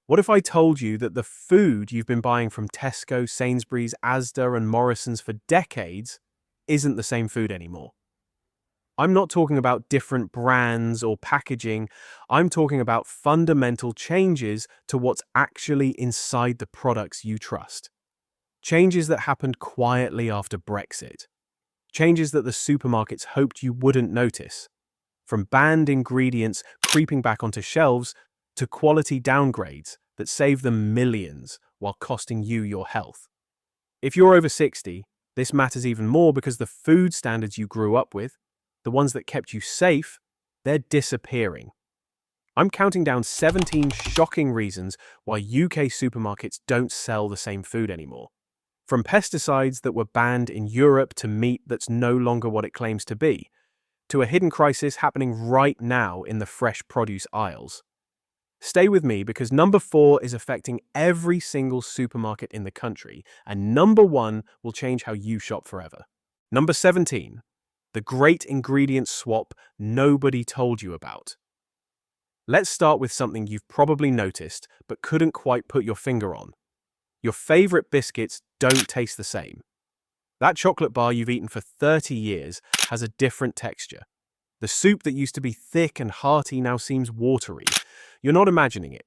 What if I told you that the food you've been buying from Tesco, Sainsbury's, Asda, and Morrison's for decades isn't the same food anymore? I'm not talking about different brands or packaging. I'm talking about fundamental changes to what's actually inside the products you trust. Changes that happened quietly after Brexit. Changes that the supermarkets hoped you wouldn't notice. From banned ingredients creeping back onto shelves to quality downgrades that save them millions while costing you your health. If you're over 60, this matters even more because the food standards you grew up with, the ones that kept you safe, they're disappearing. I'm counting down 17 shocking reasons why UK supermarkets don't sell the same food anymore. From pesticides that were banned in Europe to meat that's no longer what it claims to be, to a hidden crisis happening right now in the fresh produce aisles. Stay with me because number 4 is affecting every single supermarket in the country, and number 1 will change how you shop forever. Number 17. The great ingredient swap nobody told you about. Let's start with something you've probably noticed but couldn't quite put your finger on. Your favorite biscuits don't taste the same. That chocolate bar you've eaten for 30 years has a different texture. The soup that used to be thick and hearty now seems watery. You're not imagining it.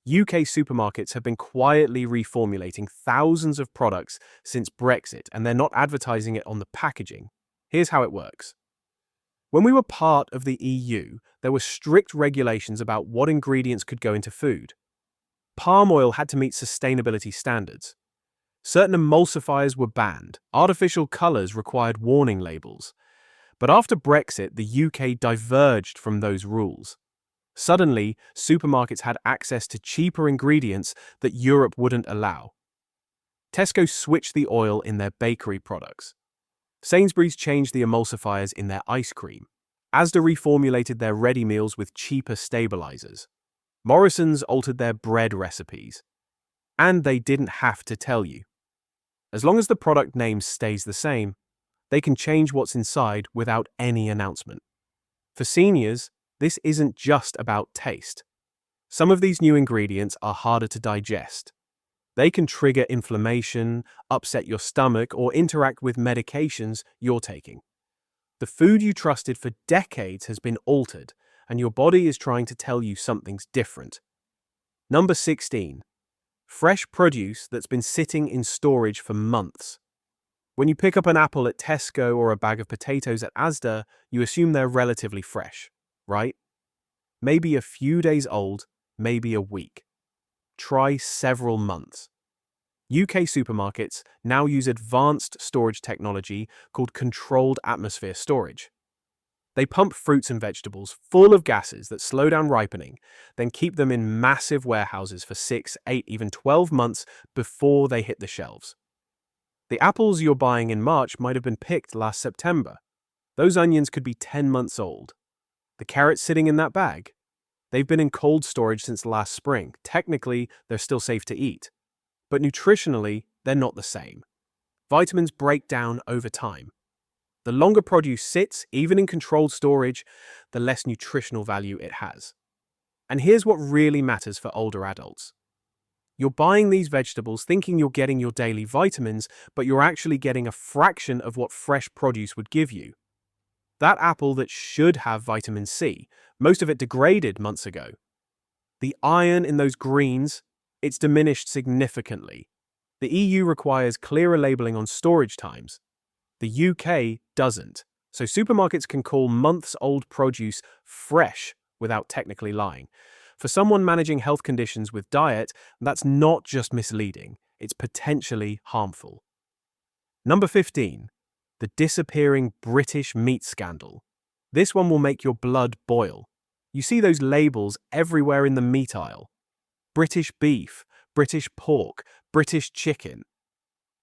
UK supermarkets have been quietly reformulating thousands of products since Brexit, and they're not advertising it on the packaging. Here's how it works. When we were part of the EU, there were strict regulations about what ingredients could go into food. Palm oil had to meet sustainability standards. Certain emulsifiers were banned. Artificial colours required warning labels. But after Brexit, the UK diverged from those rules. Suddenly, supermarkets had access to cheaper ingredients that Europe wouldn't allow. Tesco switched the oil in their bakery products. Sainsbury's changed the emulsifiers in their ice cream. Asda reformulated their ready meals with cheaper stabilizers. Morrison's altered their bread recipes. And they didn't have to tell you. As long as the product name stays the same, they can change what's inside without any announcement. For seniors, this isn't just about taste. Some of these new ingredients are harder to digest. They can trigger inflammation, upset your stomach, or interact with medications you're taking. The food you trusted for decades has been altered, and your body is trying to tell you something's different. Number 16. Fresh produce that's been sitting in storage for months. When you pick up an apple at Tesco or a bag of potatoes at Asda, you assume they're relatively fresh, right? Maybe a few days old, maybe a week. Try several months. UK supermarkets now use advanced storage technology called controlled atmosphere storage. They pump fruits and vegetables full of gases that slow down ripening, then keep them in massive warehouses for 6, 8, even 12 months before they hit the shelves. The apples you're buying in March might have been picked last September. Those onions could be 10 months old. The carrots sitting in that bag? They've been in cold storage since last spring. Technically, they're still safe to eat. But nutritionally, they're not the same. Vitamins break down over time. The longer produce sits, even in controlled storage, the less nutritional value it has. And here's what really matters for older adults. You're buying these vegetables thinking you're getting your daily vitamins, but you're actually getting a fraction of what fresh produce would give you. That apple that should have vitamin C, most of it degraded months ago. The iron in those greens, it's diminished significantly. The EU requires clearer labeling on storage times. The UK doesn't, so supermarkets can call months-old produce fresh without technically lying. For someone managing health conditions with diet, that's not just misleading, it's potentially harmful. Number 15. The disappearing British meat scandal. This one will make your blood boil. You see those labels everywhere in the meat aisle. British beef, British pork, British chicken.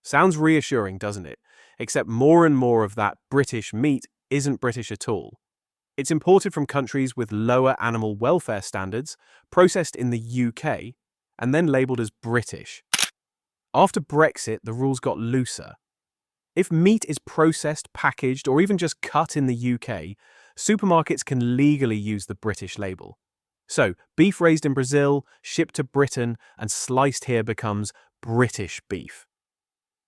Sounds reassuring, doesn't it? Except more and more of that British meat isn't British at all. It's imported from countries with lower animal welfare standards, processed in the UK, and then labelled as British. After Brexit, the rules got looser. If meat is processed, packaged, or even just cut in the UK, supermarkets can legally use the British label. So, beef raised in Brazil, shipped to Britain, and sliced here becomes British beef.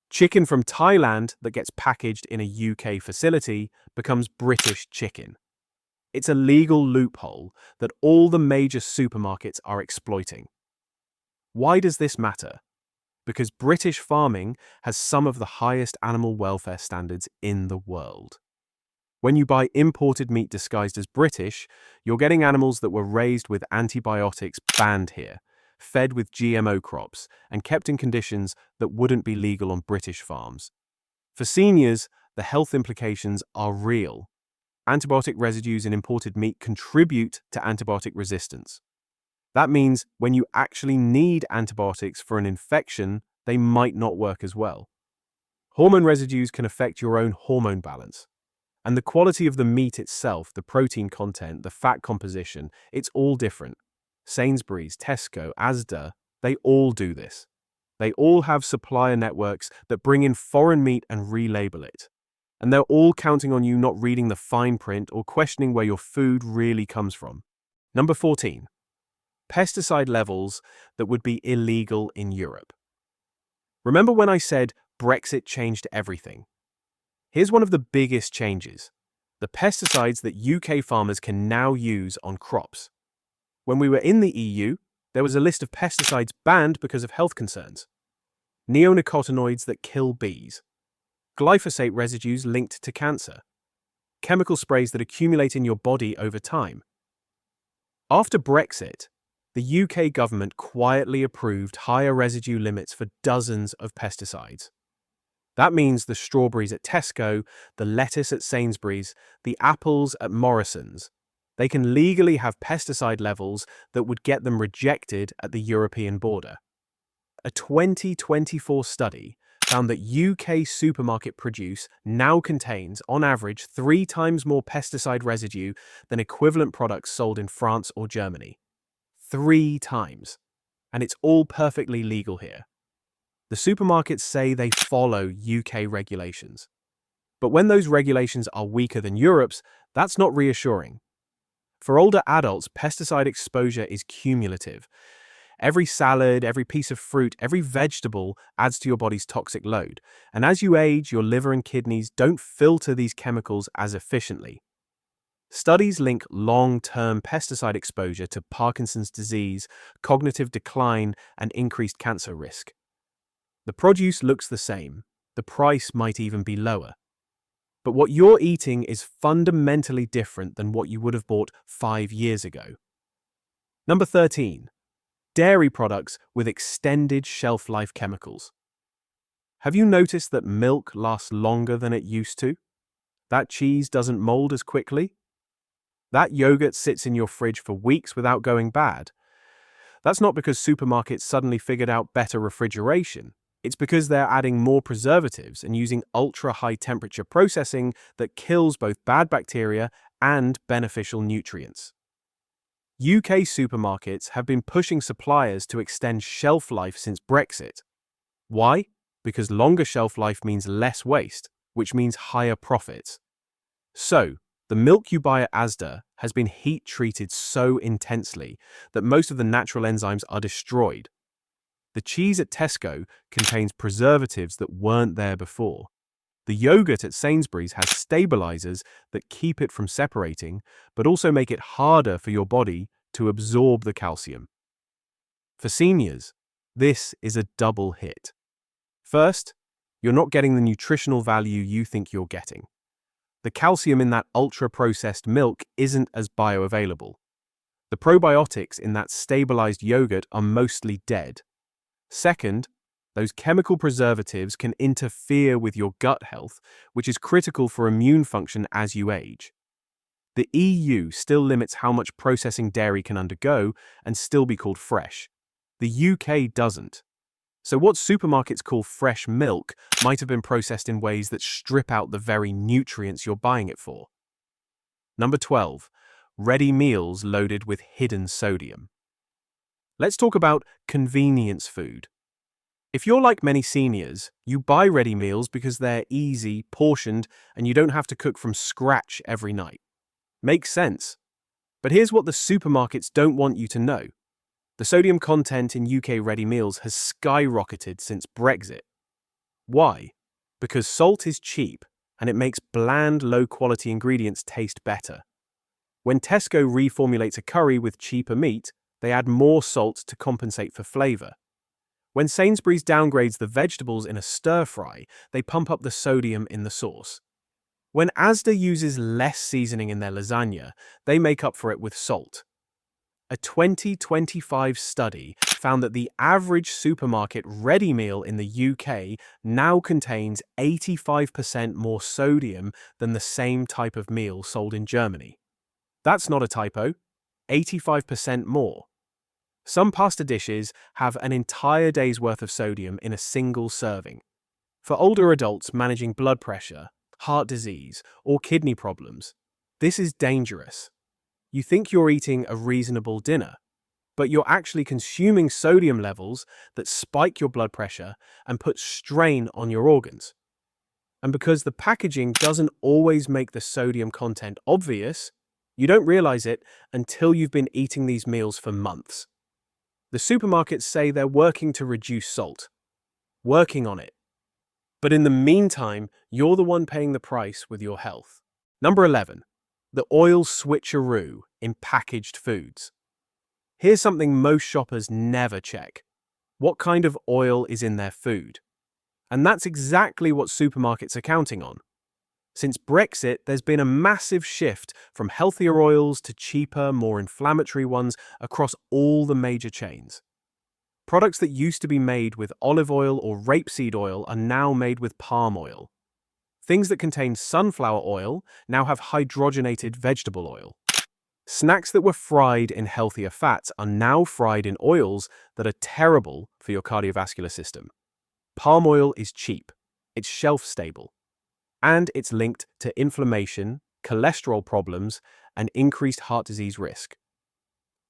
Chicken from Thailand that gets packaged in a UK facility becomes British chicken. It's a legal loophole that all the major supermarkets are exploiting. Why does this matter? Because British farming has some of the highest animal welfare standards in the world. When you buy imported meat disguised as British, you're getting animals that were raised with antibiotics banned here, fed with GMO crops, and kept in conditions that wouldn't be legal on British farms. For seniors, the health implications are real. Antibiotic residues in imported meat contribute to antibiotic resistance. That means when you actually need antibiotics for an infection, they might not work as well. Hormone residues can affect your own hormone balance. And the quality of the meat itself, the protein content, the fat composition, it's all different. Sainsbury's, Tesco, Asda, they all do this. They all have supplier networks that bring in foreign meat and relabel it. And they're all counting on you not reading the fine print or questioning where your food really comes from. Number 14. Pesticide levels that would be illegal in Europe. Remember when I said Brexit changed everything? Here's one of the biggest changes: the pesticides that UK farmers can now use on crops. When we were in the EU, there was a list of pesticides banned because of health concerns. Neonicotinoids that kill bees, glyphosate residues linked to cancer, chemical sprays that accumulate in your body over time. After Brexit, the UK government quietly approved higher residue limits for dozens of pesticides. That means the strawberries at Tesco, the lettuce at Sainsbury's, the apples at Morrison's, they can legally have pesticide levels that would get them rejected at the European border. A 2024 study found that UK supermarket produce now contains, on average, 3 times more pesticide residue than equivalent products sold in France or Germany. 3 times. And it's all perfectly legal here. The supermarkets say they follow UK regulations. But when those regulations are weaker than Europe's, that's not reassuring. For older adults, pesticide exposure is cumulative. Every salad, every piece of fruit, every vegetable adds to your body's toxic load. And as you age, your liver and kidneys don't filter these chemicals as efficiently. Studies link long-term pesticide exposure to Parkinson's disease, cognitive decline, and increased cancer risk. The produce looks the same. The price might even be lower. But what you're eating is fundamentally different than what you would have bought 5 years ago. Number 13. Dairy products with extended shelf-life chemicals. Have you noticed that milk lasts longer than it used to? That cheese doesn't mold as quickly? That yogurt sits in your fridge for weeks without going bad. That's not because supermarkets suddenly figured out better refrigeration. It's because they're adding more preservatives and using ultra-high temperature processing that kills both bad bacteria and beneficial nutrients. UK supermarkets have been pushing suppliers to extend shelf life since Brexit. Why? Because longer shelf life means less waste, which means higher profits. So, the milk you buy at Asda has been heat-treated so intensely that most of the natural enzymes are destroyed. The cheese at Tesco contains preservatives that weren't there before. The yogurt at Sainsbury's has stabilizers that keep it from separating, but also make it harder for your body to absorb the calcium. For seniors, this is a double hit. First, you're not getting the nutritional value you think you're getting. The calcium in that ultra-processed milk isn't as bioavailable. The probiotics in that stabilized yogurt are mostly dead. Second, those chemical preservatives can interfere with your gut health, which is critical for immune function as you age. The EU still limits how much processing dairy can undergo and still be called fresh. The UK doesn't. So what supermarkets call fresh milk might have been processed in ways that strip out the very nutrients you're buying it for. Number 12. Ready meals loaded with hidden sodium. Let's talk about convenience food. If you're like many seniors, you buy ready meals because they're easy, portioned, and you don't have to cook from scratch every night. Makes sense. But here's what the supermarkets don't want you to know. The sodium content in UK ready meals has skyrocketed since Brexit. Why? Because salt is cheap and it makes bland, low-quality ingredients taste better. When Tesco reformulates a curry with cheaper meat, they add more salt to compensate for flavour. When Sainsbury's downgrades the vegetables in a stir-fry, they pump up the sodium in the sauce. When Asda uses less seasoning in their lasagna, they make up for it with salt. A 2025 study found that the average supermarket ready meal in the UK now contains 85% more sodium than the same type of meal sold in Germany. That's not a typo, 85% more. Some pasta dishes have an entire day's worth of sodium in a single serving. For older adults managing blood pressure, heart disease, or kidney problems, this is dangerous. You think you're eating a reasonable dinner, but you're actually consuming sodium levels that spike your blood pressure and put strain on your organs. And because the packaging doesn't always make the sodium content obvious, you don't realize it until you've been eating these meals for months. The supermarkets say they're working to reduce salt. Working on it. But in the meantime, you're the one paying the price with your health. Number 11. The oil switcheroo in packaged foods. Here's something most shoppers never check. What kind of oil is in their food? And that's exactly what supermarkets are counting on. Since Brexit, there's been a massive shift from healthier oils to cheaper, more inflammatory ones across all the major chains. Products that used to be made with olive oil or rapeseed oil are now made with palm oil. Things that contain sunflower oil now have hydrogenated vegetable oil. Snacks that were fried in healthier fats are now fried in oils that are terrible for your cardiovascular system. Palm oil is cheap, it's shelf-stable, and it's linked to inflammation, cholesterol problems, and increased heart disease risk.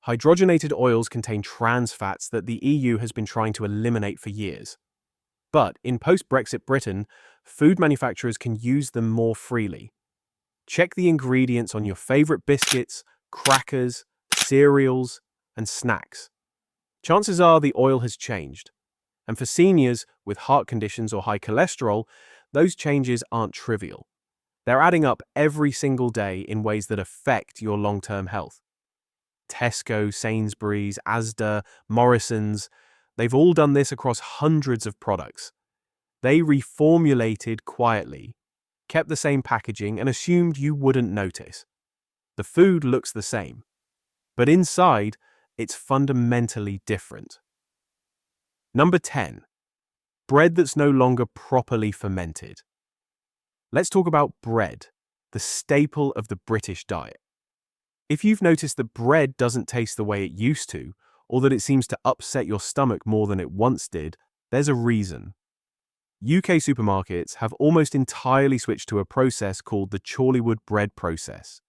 Hydrogenated oils contain trans fats that the EU has been trying to eliminate for years. But in post-Brexit Britain, food manufacturers can use them more freely. Check the ingredients on your favorite biscuits, crackers, cereals, and snacks. Chances are the oil has changed. And for seniors with heart conditions or high cholesterol, those changes aren't trivial. They're adding up every single day in ways that affect your long-term health. Tesco, Sainsbury's, Asda, Morrison's, they've all done this across hundreds of products. They reformulated quietly, kept the same packaging, and assumed you wouldn't notice. The food looks the same, but inside, it's fundamentally different. Number 10. Bread that's no longer properly fermented. Let's talk about bread, the staple of the British diet. If you've noticed that bread doesn't taste the way it used to, or that it seems to upset your stomach more than it once did, there's a reason. UK supermarkets have almost entirely switched to a process called the Chorleywood bread process.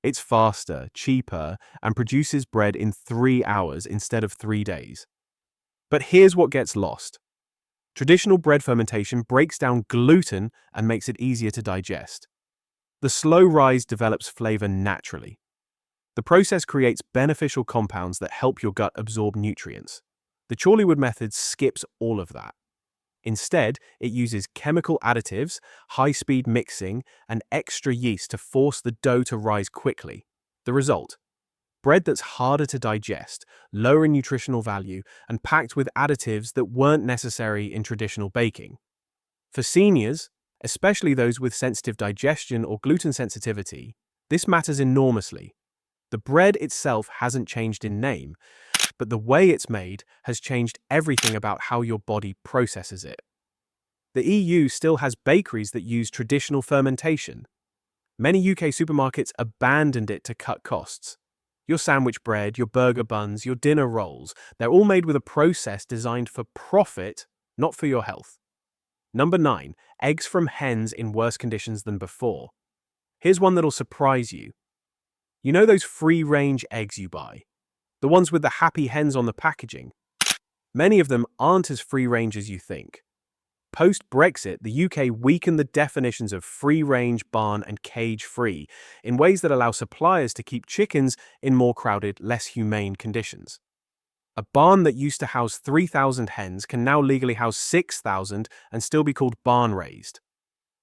It's faster, cheaper, and produces bread in 3 hours instead of 3 days. But here's what gets lost. Traditional bread fermentation breaks down gluten and makes it easier to digest. The slow rise develops flavor naturally. The process creates beneficial compounds that help your gut absorb nutrients. The Chorleywood method skips all of that. Instead, it uses chemical additives, high-speed mixing, and extra yeast to force the dough to rise quickly. The result? Bread that's harder to digest, lower in nutritional value, and packed with additives that weren't necessary in traditional baking. For seniors, especially those with sensitive digestion or gluten sensitivity, this matters enormously. The bread itself hasn't changed in name, but the way it's made has changed everything about how your body processes it. The EU still has bakeries that use traditional fermentation. Many UK supermarkets abandoned it to cut costs. Your sandwich bread, your burger buns, your dinner rolls, they're all made with a process designed for profit, not for your health. Number 9, eggs from hens in worse conditions than before. Here's one that'll surprise you. You know those free-range eggs you buy? The ones with the happy hens on the packaging? Many of them aren't as free-range as you think. Post-Brexit, the UK weakened the definitions of free-range, barn, and cage-free in ways that allow suppliers to keep chickens in more crowded, less humane conditions. A barn that used to house 3,000 hens can now legally house 6,000 and still be called barn-raised.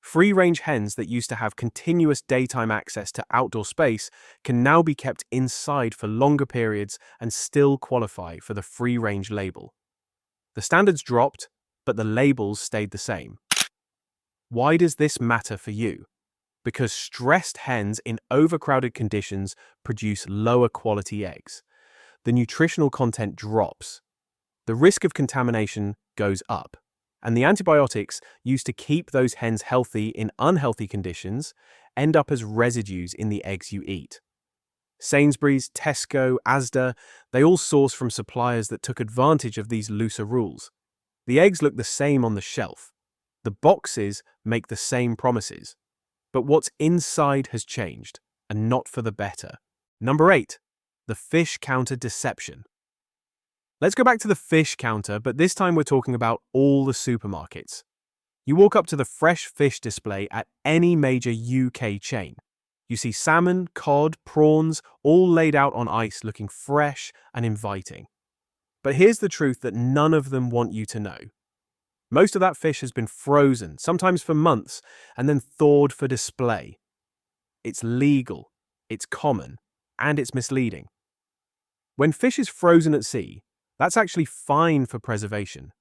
Free-range hens that used to have continuous daytime access to outdoor space can now be kept inside for longer periods and still qualify for the free-range label. The standards dropped, but the labels stayed the same. Why does this matter for you? Because stressed hens in overcrowded conditions produce lower quality eggs. The nutritional content drops. The risk of contamination goes up. And the antibiotics used to keep those hens healthy in unhealthy conditions end up as residues in the eggs you eat. Sainsbury's, Tesco, Asda, they all source from suppliers that took advantage of these looser rules. The eggs look the same on the shelf. The boxes make the same promises. But what's inside has changed, and not for the better. Number 8, the fish counter deception. Let's go back to the fish counter, but this time we're talking about all the supermarkets. You walk up to the fresh fish display at any major UK chain. You see salmon, cod, prawns, all laid out on ice looking fresh and inviting. But here's the truth that none of them want you to know. Most of that fish has been frozen, sometimes for months, and then thawed for display. It's legal, it's common, and it's misleading. When fish is frozen at sea, that's actually fine for preservation.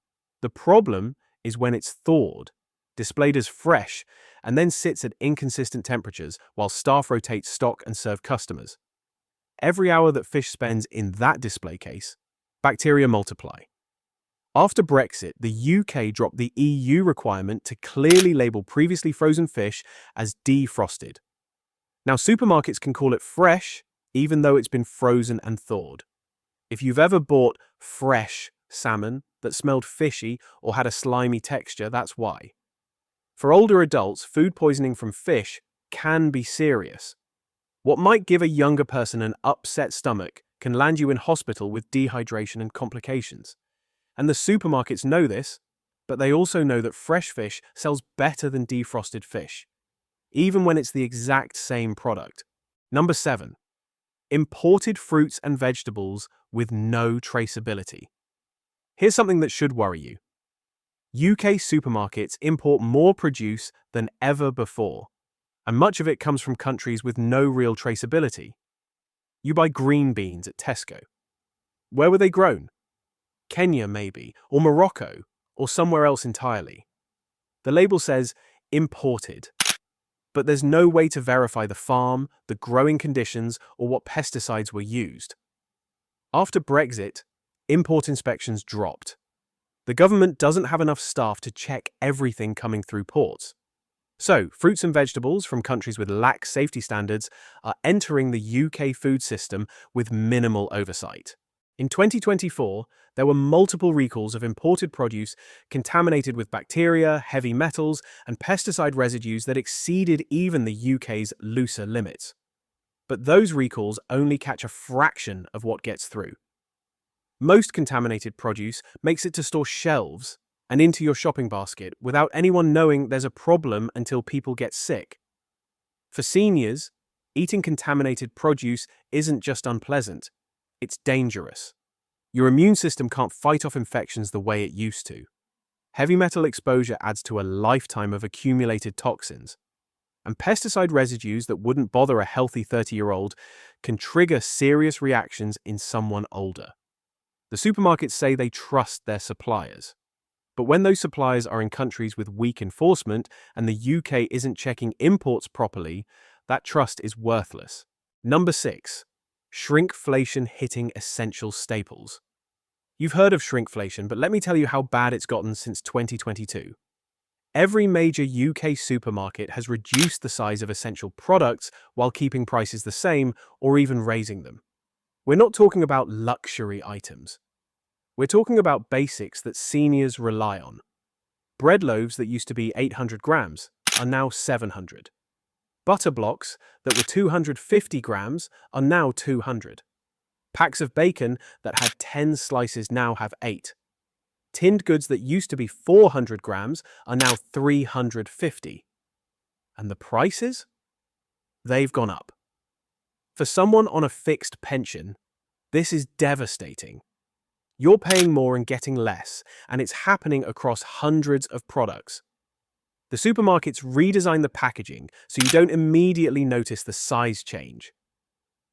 The problem is when it's thawed, displayed as fresh, and then sits at inconsistent temperatures while staff rotate stock and serve customers. Every hour that fish spends in that display case, bacteria multiply. After Brexit, the UK dropped the EU requirement to clearly label previously frozen fish as defrosted. Now supermarkets can call it fresh, even though it's been frozen and thawed. If you've ever bought fresh salmon that smelled fishy or had a slimy texture, that's why. For older adults, food poisoning from fish can be serious. What might give a younger person an upset stomach can land you in hospital with dehydration and complications. And the supermarkets know this, but they also know that fresh fish sells better than defrosted fish, even when it's the exact same product. Number 7, imported fruits and vegetables with no traceability. Here's something that should worry you. UK supermarkets import more produce than ever before, and much of it comes from countries with no real traceability. You buy green beans at Tesco. Where were they grown? Kenya maybe, or Morocco, or somewhere else entirely. The label says imported, but there's no way to verify the farm, the growing conditions, or what pesticides were used. After Brexit, import inspections dropped. The government doesn't have enough staff to check everything coming through ports. So, fruits and vegetables from countries with lax safety standards are entering the UK food system with minimal oversight. In 2024, there were multiple recalls of imported produce contaminated with bacteria, heavy metals, and pesticide residues that exceeded even the UK's looser limits. But those recalls only catch a fraction of what gets through. Most contaminated produce makes it to store shelves and into your shopping basket without anyone knowing there's a problem until people get sick. For seniors, eating contaminated produce isn't just unpleasant, it's dangerous. Your immune system can't fight off infections the way it used to. Heavy metal exposure adds to a lifetime of accumulated toxins. And pesticide residues that wouldn't bother a healthy 30-year-old can trigger serious reactions in someone older. The supermarkets say they trust their suppliers. But when those suppliers are in countries with weak enforcement and the UK isn't checking imports properly, that trust is worthless. Number 6. Shrinkflation hitting essential staples. You've heard of shrinkflation, but let me tell you how bad it's gotten since 2022. Every major UK supermarket has reduced the size of essential products while keeping prices the same or even raising them. We're not talking about luxury items. We're talking about basics that seniors rely on. Bread loaves that used to be 800 grams are now 700. Butter blocks that were 250 grams are now 200. Packs of bacon that had 10 slices now have 8. Tinned goods that used to be 400 grams are now 350. And the prices? They've gone up. For someone on a fixed pension, this is devastating. You're paying more and getting less, and it's happening across hundreds of products. The supermarkets redesign the packaging so you don't immediately notice the size change.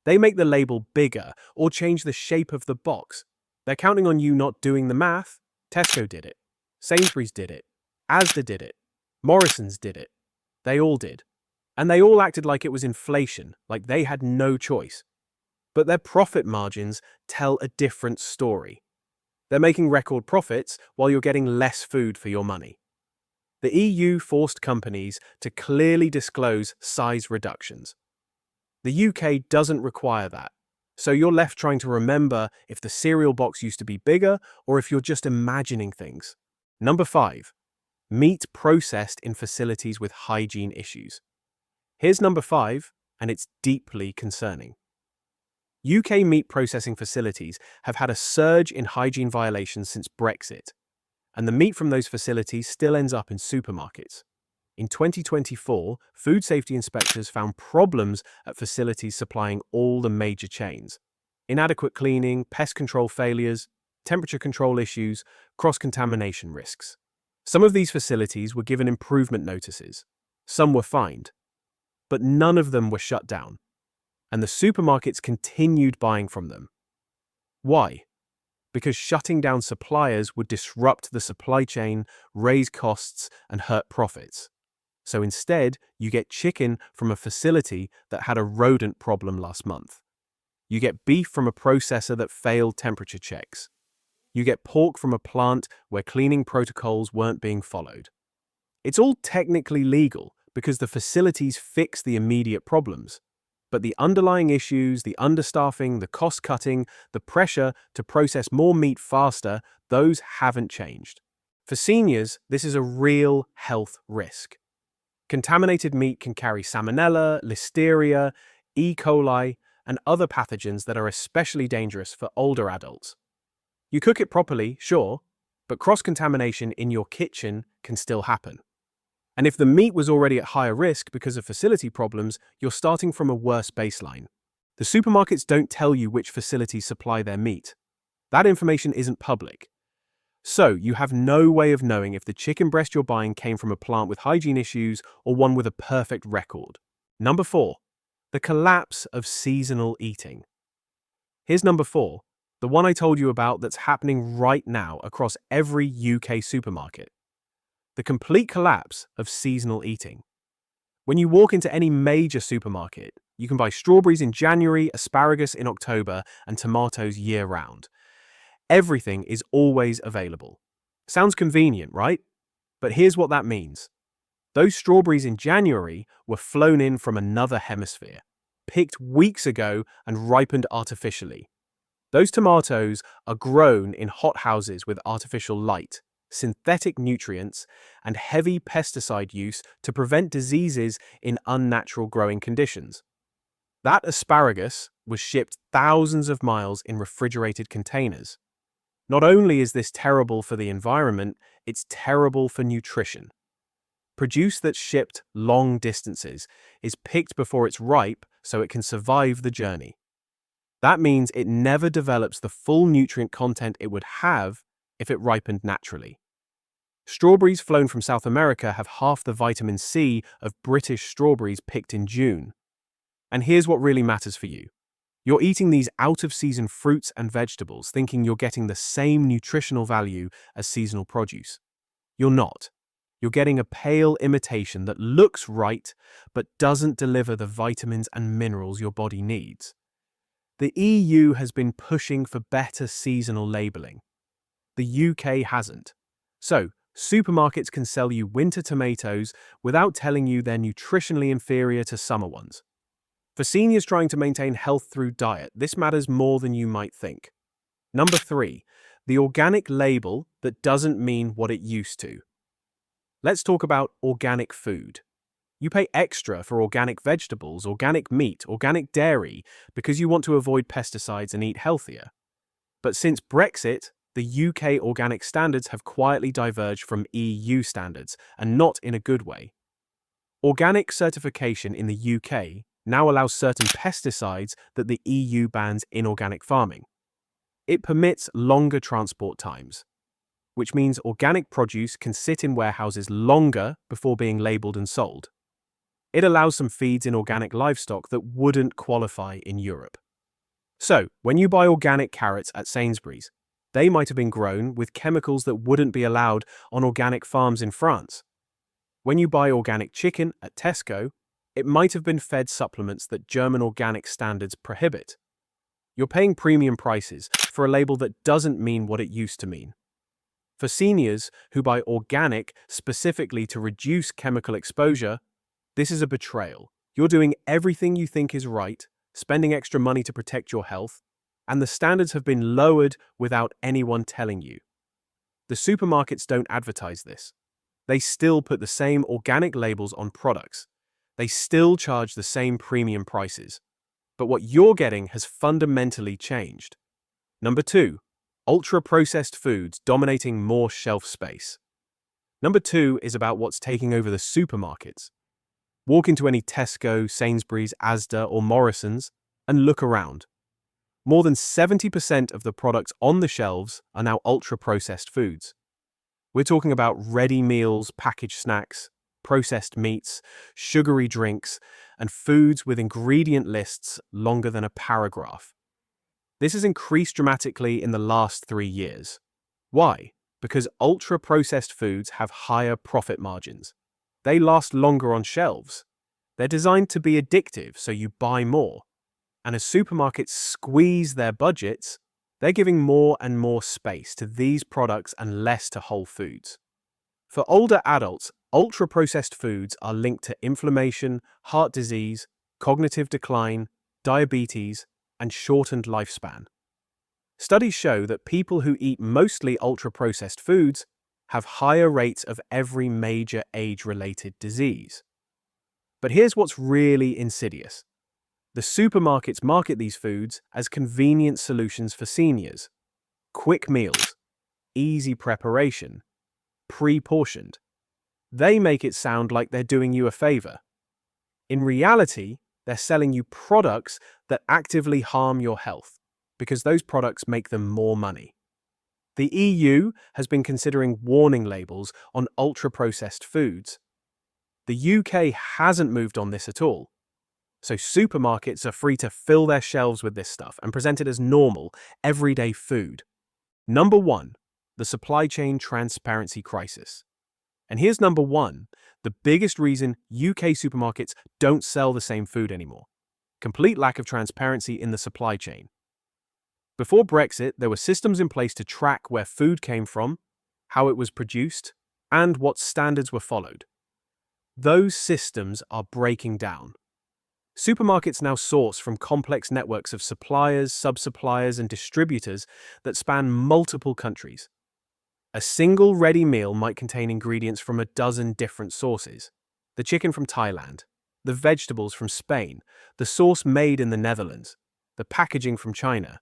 They make the label bigger or change the shape of the box. They're counting on you not doing the math. Tesco did it. Sainsbury's did it. Asda did it. Morrison's did it. They all did. And they all acted like it was inflation, like they had no choice. But their profit margins tell a different story. They're making record profits while you're getting less food for your money. The EU forced companies to clearly disclose size reductions. The UK doesn't require that, so you're left trying to remember if the cereal box used to be bigger or if you're just imagining things. Number 5. Meat processed in facilities with hygiene issues. Here's number 5, and it's deeply concerning. UK meat processing facilities have had a surge in hygiene violations since Brexit, and the meat from those facilities still ends up in supermarkets. In 2024, food safety inspectors found problems at facilities supplying all the major chains. Inadequate cleaning, pest control failures, temperature control issues, cross-contamination risks. Some of these facilities were given improvement notices. Some were fined. But none of them were shut down. And the supermarkets continued buying from them. Why? Because shutting down suppliers would disrupt the supply chain, raise costs, and hurt profits. So instead, you get chicken from a facility that had a rodent problem last month. You get beef from a processor that failed temperature checks. You get pork from a plant where cleaning protocols weren't being followed. It's all technically legal because the facilities fix the immediate problems. But the underlying issues, the understaffing, the cost-cutting, the pressure to process more meat faster, those haven't changed. For seniors, this is a real health risk. Contaminated meat can carry salmonella, listeria, E. coli, and other pathogens that are especially dangerous for older adults. You cook it properly, sure, but cross-contamination in your kitchen can still happen. And if the meat was already at higher risk because of facility problems, you're starting from a worse baseline. The supermarkets don't tell you which facilities supply their meat. That information isn't public. So you have no way of knowing if the chicken breast you're buying came from a plant with hygiene issues or one with a perfect record. Number 4. The collapse of seasonal eating. Here's number 4, the one I told you about that's happening right now across every UK supermarket. The complete collapse of seasonal eating. When you walk into any major supermarket, you can buy strawberries in January, asparagus in October, and tomatoes year-round. Everything is always available. Sounds convenient, right? But here's what that means. Those strawberries in January were flown in from another hemisphere, picked weeks ago and ripened artificially. Those tomatoes are grown in hothouses with artificial light, synthetic nutrients, and heavy pesticide use to prevent diseases in unnatural growing conditions. That asparagus was shipped thousands of miles in refrigerated containers. Not only is this terrible for the environment, it's terrible for nutrition. Produce that's shipped long distances is picked before it's ripe so it can survive the journey. That means it never develops the full nutrient content it would have if it ripened naturally. Strawberries flown from South America have half the vitamin C of British strawberries picked in June. And here's what really matters for you. You're eating these out-of-season fruits and vegetables thinking you're getting the same nutritional value as seasonal produce. You're not. You're getting a pale imitation that looks right but doesn't deliver the vitamins and minerals your body needs. The EU has been pushing for better seasonal labeling. The UK hasn't. So, supermarkets can sell you winter tomatoes without telling you they're nutritionally inferior to summer ones. For seniors trying to maintain health through diet, this matters more than you might think. Number 3, the organic label that doesn't mean what it used to. Let's talk about organic food. You pay extra for organic vegetables, organic meat, organic dairy because you want to avoid pesticides and eat healthier. But since Brexit, the UK organic standards have quietly diverged from EU standards, and not in a good way. Organic certification in the UK now allows certain pesticides that the EU bans in organic farming. It permits longer transport times, which means organic produce can sit in warehouses longer before being labeled and sold. It allows some feeds in organic livestock that wouldn't qualify in Europe. So, when you buy organic carrots at Sainsbury's, they might have been grown with chemicals that wouldn't be allowed on organic farms in France. When you buy organic chicken at Tesco, it might have been fed supplements that German organic standards prohibit. You're paying premium prices for a label that doesn't mean what it used to mean. For seniors who buy organic specifically to reduce chemical exposure, this is a betrayal. You're doing everything you think is right, spending extra money to protect your health, and the standards have been lowered without anyone telling you. The supermarkets don't advertise this. They still put the same organic labels on products. They still charge the same premium prices. But what you're getting has fundamentally changed. Number 2, ultra-processed foods dominating more shelf space. Number 2 is about what's taking over the supermarkets. Walk into any Tesco, Sainsbury's, Asda, or Morrison's and look around. More than 70% of the products on the shelves are now ultra-processed foods. We're talking about ready meals, packaged snacks, processed meats, sugary drinks, and foods with ingredient lists longer than a paragraph. This has increased dramatically in the last 3 years. Why? Because ultra-processed foods have higher profit margins. They last longer on shelves. They're designed to be addictive, so you buy more. And as supermarkets squeeze their budgets, they're giving more and more space to these products and less to whole foods. For older adults, ultra-processed foods are linked to inflammation, heart disease, cognitive decline, diabetes, and shortened lifespan. Studies show that people who eat mostly ultra-processed foods have higher rates of every major age-related disease. But here's what's really insidious. The supermarkets market these foods as convenient solutions for seniors. Quick meals, easy preparation, pre-portioned. They make it sound like they're doing you a favor. In reality, they're selling you products that actively harm your health because those products make them more money. The EU has been considering warning labels on ultra-processed foods. The UK hasn't moved on this at all. So supermarkets are free to fill their shelves with this stuff and present it as normal, everyday food. Number 1, the supply chain transparency crisis. And here's number 1, the biggest reason UK supermarkets don't sell the same food anymore. Complete lack of transparency in the supply chain. Before Brexit, there were systems in place to track where food came from, how it was produced, and what standards were followed. Those systems are breaking down. Supermarkets now source from complex networks of suppliers, sub-suppliers, and distributors that span multiple countries. A single ready meal might contain ingredients from a dozen different sources. The chicken from Thailand, the vegetables from Spain, the sauce made in the Netherlands, the packaging from China.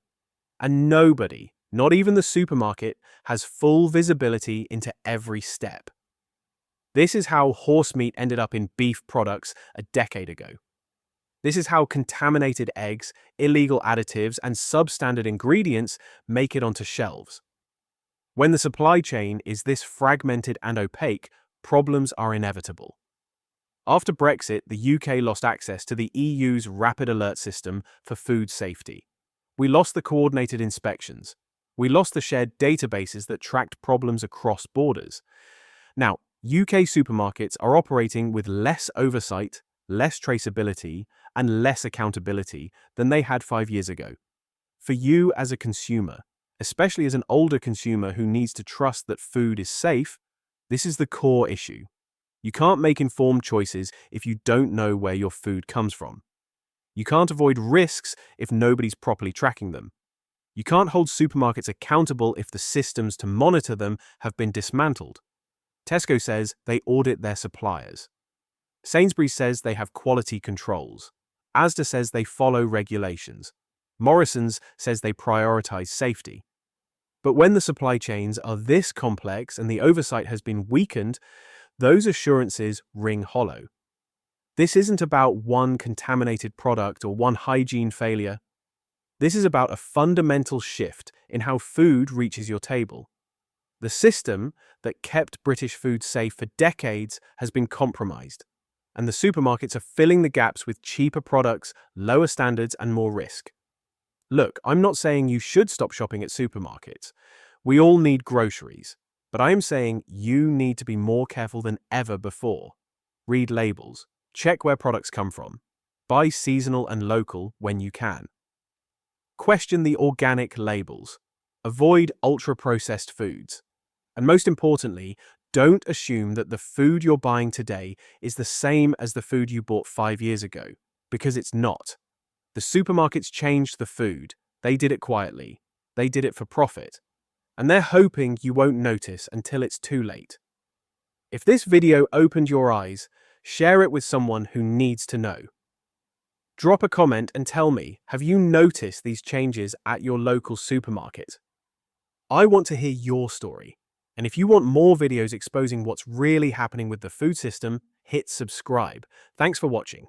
And nobody, not even the supermarket, has full visibility into every step. This is how horse meat ended up in beef products a decade ago. This is how contaminated eggs, illegal additives, and substandard ingredients make it onto shelves. When the supply chain is this fragmented and opaque, problems are inevitable. After Brexit, the UK lost access to the EU's rapid alert system for food safety. We lost the coordinated inspections. We lost the shared databases that tracked problems across borders. Now, UK supermarkets are operating with less oversight, less traceability, and less accountability than they had 5 years ago. For you as a consumer, especially as an older consumer who needs to trust that food is safe, this is the core issue. You can't make informed choices if you don't know where your food comes from. You can't avoid risks if nobody's properly tracking them. You can't hold supermarkets accountable if the systems to monitor them have been dismantled. Tesco says they audit their suppliers. Sainsbury's says they have quality controls. Asda says they follow regulations. Morrison's says they prioritize safety. But when the supply chains are this complex and the oversight has been weakened, those assurances ring hollow. This isn't about one contaminated product or one hygiene failure. This is about a fundamental shift in how food reaches your table. The system that kept British food safe for decades has been compromised, and the supermarkets are filling the gaps with cheaper products, lower standards, and more risk. Look, I'm not saying you should stop shopping at supermarkets. We all need groceries, but I am saying you need to be more careful than ever before. Read labels, check where products come from, buy seasonal and local when you can. Question the organic labels. Avoid ultra-processed foods. And most importantly, don't assume that the food you're buying today is the same as the food you bought 5 years ago, because it's not. The supermarkets changed the food. They did it quietly. They did it for profit. And they're hoping you won't notice until it's too late. If this video opened your eyes, share it with someone who needs to know. Drop a comment and tell me, have you noticed these changes at your local supermarket? I want to hear your story. And if you want more videos exposing what's really happening with the food system, hit subscribe. Thanks for watching.